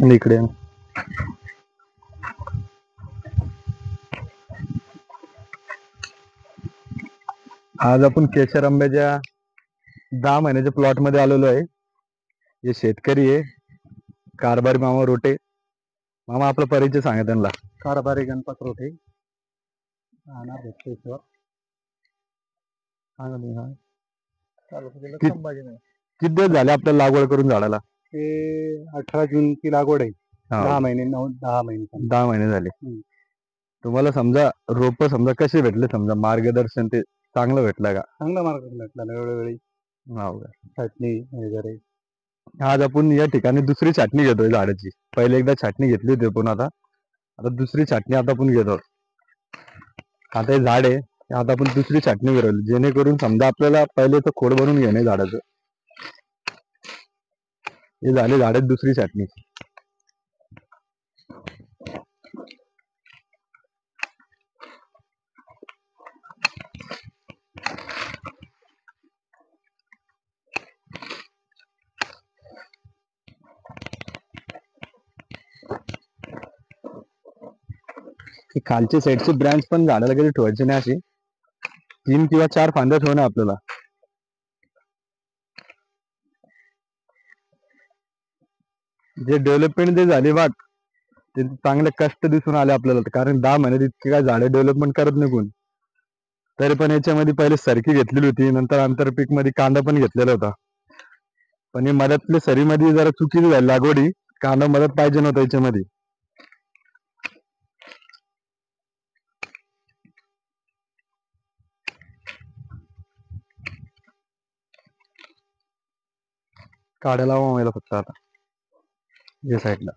आणि इकडे आहे. आज आपण केशर आंब्याच्या 10 महिन्याच्या प्लॉट मध्ये आलेलो आहे. जे शेतकरी आहे कारभारी मामा रोटे. मामा आपला परिचय सांगा त्यांना. कारभारी गणपत रोटे, राहणार भुक्तेश्वर, सांगली हा तालुका जिल्हा कि- संभाजीनगर. किती दिवस झाले आपल्याला लागवड करून झाडाला? ते 18 जूनची लागवड आहे. हा. 10 महिने 10 महिने 10 महिने झाले. हम्म. तुम्हाला समजा रोप समजा कसे भेटले, समजा मार्गदर्शन ते चांगलं भेटलं का? चांगला मार्ग भेटला ना वेळोवेळी हो का? छाटणी वगैरे. आज आपण या ठिकाणी दुसरी छाटणी घेतोय झाडाची. पहिले एकदा छाटणी घेतली होती पण आता आता दुसरी छाटणी आता आपण घेतो. आता हे झाड आहे ते आता आपण दुसरी छाटणी करवली, जेणेकरून समजा आपल्याला पहिले तर खोड बनवून घेणे झाडाचं. हे झाले झाडाची दुसरी छाटणी. हे खालचे साईडचे ब्रँच पण झाडाला कधी ठेवायचे नाही. अशी 3 किंवा 4 फांद्या ठेवणे आपल्याला. जे डेव्हलपमेंट जे झाली बाग ते चांगले कष्ट दिसून आले आपल्याला, कारण 10 महिन्यात इतके काय झाडे डेव्हलपमेंट करत नाही कोण. तरी पण याच्यामध्ये पहिले सरकी घेतलेली होती, नंतर आंतरपीक मध्ये कांदा पण घेतलेला होता. पण हे मधातले सरीमध्ये जरा चुकीची झाली लागवडी. कांदा मदत पाहिजे नव्हता याच्यामध्ये. काड्या लावा व्हायला फक्त आता या साईडला.